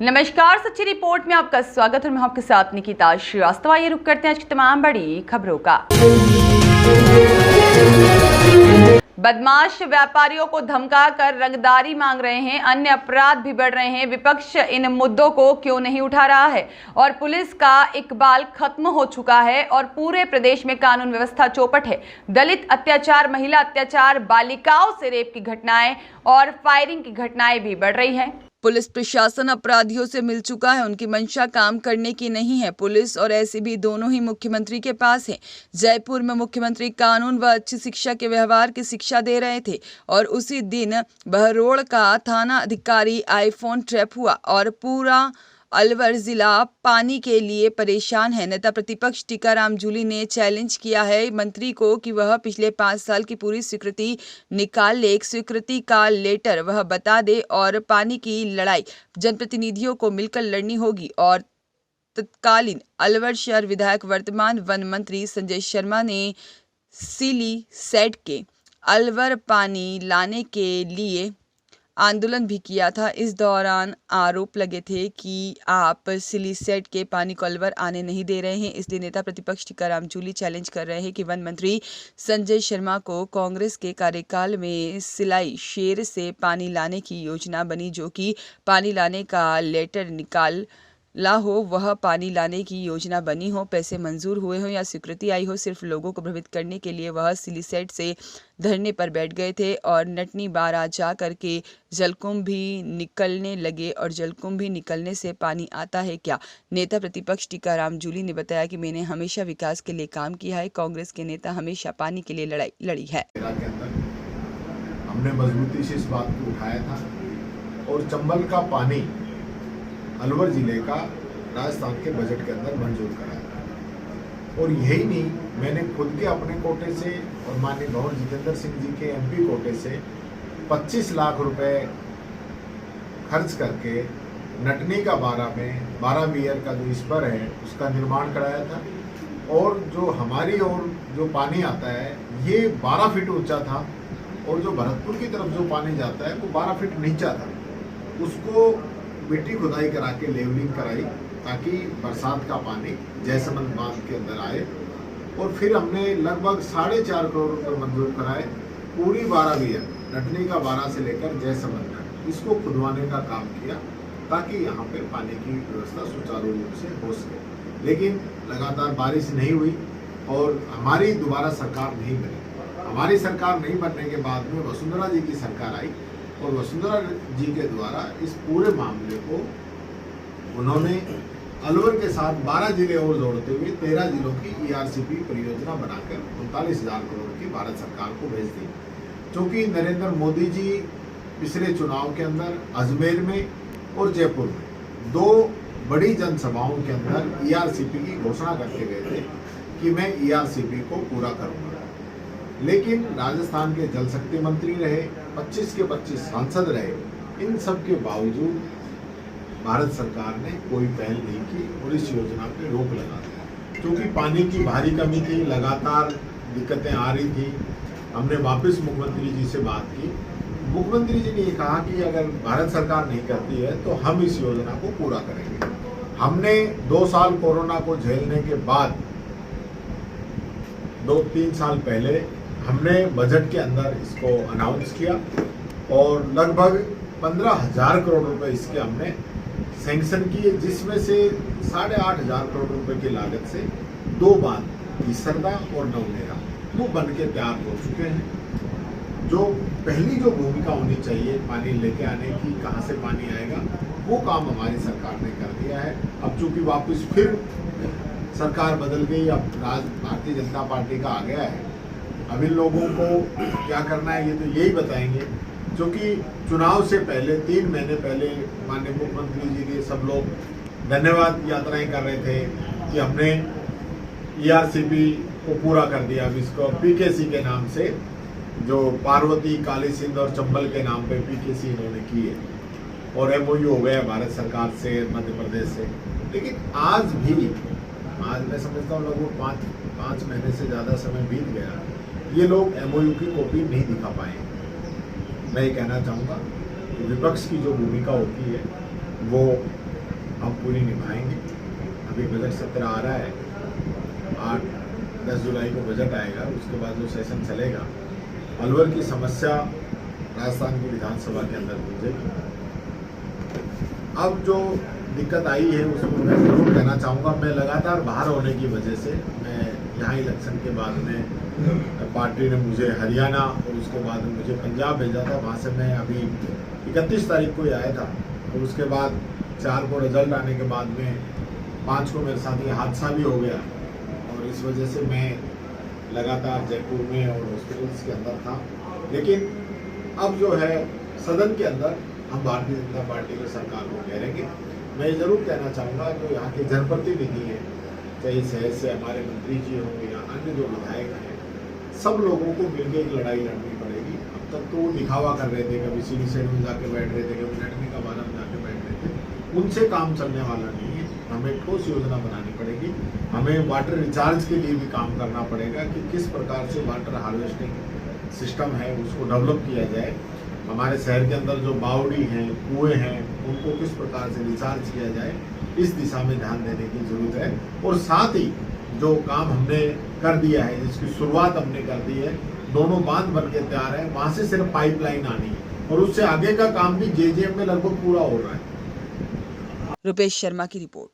नमस्कार, सच्ची रिपोर्ट में आपका स्वागत है। मैं आपके साथ निकिता श्रीवास्तव। आइए रुक करते हैं आज की तमाम बड़ी खबरों का। बदमाश व्यापारियों को धमकाकर रंगदारी मांग रहे हैं, अन्य अपराध भी बढ़ रहे हैं। विपक्ष इन मुद्दों को क्यों नहीं उठा रहा है और पुलिस का इकबाल खत्म हो चुका है और पूरे प्रदेश में कानून व्यवस्था चौपट है। दलित अत्याचार, महिला अत्याचार, बालिकाओं से रेप की घटनाएं और फायरिंग की घटनाएं भी बढ़ रही हैं। पुलिस प्रशासन अपराधियों से मिल चुका है, उनकी मंशा काम करने की नहीं है। पुलिस और एसीबी दोनों ही मुख्यमंत्री के पास हैं। जयपुर में मुख्यमंत्री कानून व अच्छी शिक्षा के व्यवहार की शिक्षा दे रहे थे और उसी दिन बहरोड़ का थाना अधिकारी आईफोन ट्रैप हुआ और पूरा अलवर जिला पानी के लिए परेशान है। नेता प्रतिपक्ष टीकाराम जूली ने चैलेंज किया है मंत्री को कि वह पिछले 5 साल की पूरी स्वीकृति निकाल ले, एक स्वीकृति का लेटर वह बता दे और पानी की लड़ाई जनप्रतिनिधियों को मिलकर लड़नी होगी। और तत्कालीन अलवर शहर विधायक वर्तमान वन मंत्री संजय शर्मा ने सिली सेट के अलवर पानी लाने के लिए आंदोलन भी किया था। इस दौरान आरोप लगे थे कि आप सिली सेट के पानी को अलवर आने नहीं दे रहे हैं। इसलिए नेता प्रतिपक्ष टीकाराम जूली चैलेंज कर रहे हैं कि वन मंत्री संजय शर्मा को कांग्रेस के कार्यकाल में सिलाई शेर से पानी लाने की योजना बनी, जो कि पानी लाने का लेटर निकाल ला हो, वह पानी लाने की योजना बनी हो, पैसे मंजूर हुए हो या स्वीकृति आई हो, सिर्फ लोगों को प्रभावित करने के लिए वह सिलीसेट से धरने पर बैठ गए थे और नटनी बारा जा करके जलकुंभ भी निकलने लगे। और जलकुंभ भी निकलने से पानी आता है क्या? नेता प्रतिपक्ष टीकाराम जूली ने बताया कि मैंने हमेशा विकास के लिए काम किया है, कांग्रेस के नेता हमेशा पानी के लिए लड़ाई लड़ी है। हमने मजबूती से इस बात को उठाया था और चंबल का पानी अलवर जिले का राजस्थान के बजट के अंदर मंजूर कराया था। और यही नहीं, मैंने खुद के अपने कोटे से और माननीय गवर्नर जितेंद्र सिंह जी के एमपी कोटे से 25 लाख रुपए खर्च करके नटनी का 12 वीयर का जो स्पर है उसका निर्माण कराया था। और जो हमारी ओर जो पानी आता है ये 12 फीट ऊंचा था और जो भरतपुर की तरफ जो पानी जाता है वो 12 फीट नीचा था। उसको मिट्टी खुदाई करा के लेवलिंग कराई ताकि बरसात का पानी जयसमंद बांध के अंदर आए। और फिर हमने लगभग 4.5 करोड़ रुपए मंजूर कराए। पूरी 12 वीयर नटनी का 12 से लेकर जयसमंद तक इसको खुदवाने का काम किया ताकि यहाँ पे पानी की व्यवस्था सुचारू रूप से हो सके। लेकिन लगातार बारिश नहीं हुई और हमारी दोबारा सरकार नहीं बनी। हमारी सरकार नहीं बनने के बाद में वसुंधरा जी की सरकार आई और वसुंधरा जी के द्वारा इस पूरे मामले को उन्होंने अलवर के साथ 12 जिले और जोड़ते हुए 13 जिलों की ERCP परियोजना बनाकर 39,000 करोड़ की भारत सरकार को भेज दी। क्योंकि नरेंद्र मोदी जी पिछले चुनाव के अंदर अजमेर में और जयपुर में 2 बड़ी जनसभाओं के अंदर ERCP की घोषणा करके गए थे कि मैं ERCP को पूरा करूंगा। लेकिन राजस्थान के जल शक्ति मंत्री रहे, 25 के 25 सांसद रहे, इन सब के बावजूद भारत सरकार ने कोई पहल नहीं की और इस योजना पे रोक लगा दी। क्योंकि पानी की भारी कमी थी, लगातार दिक्कतें आ रही थी। हमने वापस मुख्यमंत्री जी से बात की। मुख्यमंत्री जी ने ये कहा कि अगर भारत सरकार नहीं करती है तो हम इस योजना को पूरा करेंगे। हमने 2 साल कोरोना को झेलने के बाद 2-3 साल पहले हमने बजट के अंदर इसको अनाउंस किया और लगभग 15,000 करोड़ रुपए इसके हमने सैंक्शन किए, जिसमें से 8,500 करोड़ रुपए की लागत से 2 बांध ईसरदा और नवनेरा वो बन के तैयार हो चुके हैं। जो पहली जो भूमिका होनी चाहिए पानी लेके आने की, कहाँ से पानी आएगा, वो काम हमारी सरकार ने कर दिया है। अब चूंकि वापस फिर सरकार बदल गई, अब भारतीय जनता पार्टी का आ गया है। अब इन लोगों को क्या करना है ये तो यही बताएंगे। क्योंकि चुनाव से पहले 3 महीने पहले माननीय मुख्यमंत्री जी के सब लोग धन्यवाद यात्राएं कर रहे थे कि हमने ERCP को पूरा कर दिया। अब इसको PKC के नाम से, जो पार्वती, काली सिंध और चंबल के नाम पे PKC इन्होंने की है और MOU हो गया भारत सरकार से, मध्य प्रदेश से। लेकिन आज मैं समझता हूँ लगभग 5 महीने से ज़्यादा समय बीत गया, ये लोग MOU की कॉपी नहीं दिखा पाए। मैं ये कहना चाहूँगा कि विपक्ष की जो भूमिका होती है वो हम पूरी निभाएंगे। अभी बजट सत्र आ रहा है, 8-10 जुलाई को बजट आएगा, उसके बाद जो सेशन चलेगा, अलवर की समस्या राजस्थान की विधानसभा के अंदर गूंजेगी। अब जो दिक्कत आई है उसको मैं जरूर कहना चाहूँगा, मैं लगातार बाहर होने की वजह से मैं यहाँ इलेक्शन के बाद में पार्टी ने मुझे हरियाणा और उसके बाद में मुझे पंजाब भेजा था, वहाँ से मैं अभी 31 तारीख को ही आया था और उसके बाद 4 को रिजल्ट आने के बाद में 5 को मेरे साथ ये हादसा भी हो गया और इस वजह से मैं लगातार जयपुर में और हॉस्पिटल्स के अंदर था। लेकिन अब जो है सदन के अंदर हम भारतीय जनता पार्टी की सरकार को घेरेंगे। मैं ये जरूर कहना चाहूँगा जो यहाँ के जनप्रतिनिधि हैं, चाहे शहर से हमारे मंत्री जी हों या अन्य जो विधायक हैं, सब लोगों को मिलकर एक लड़ाई लड़नी पड़ेगी। अब तक तो वो दिखावा कर रहे थे, कभी सीढ़ी साइड में जाके बैठ रहे थे, कभी लड़ने का बहाना में जाके बैठ रहे थे, उनसे काम चलने वाला नहीं है। हमें ठोस योजना बनानी पड़ेगी। हमें वाटर रिचार्ज के लिए भी काम करना पड़ेगा कि किस प्रकार से वाटर हार्वेस्टिंग सिस्टम है उसको डेवलप किया जाए। हमारे शहर के अंदर जो बावड़ी हैं, कुएं हैं, उनको किस प्रकार से रिचार्ज किया जाए, इस दिशा में ध्यान देने की जरूरत है। और साथ ही जो काम हमने कर दिया है, जिसकी शुरुआत हमने कर दी है, दोनों बांध बन के तैयार है, वहां से सिर्फ पाइपलाइन आनी है और उससे आगे का काम भी जेजेएम में लगभग पूरा हो रहा है। रुपेश शर्मा की रिपोर्ट।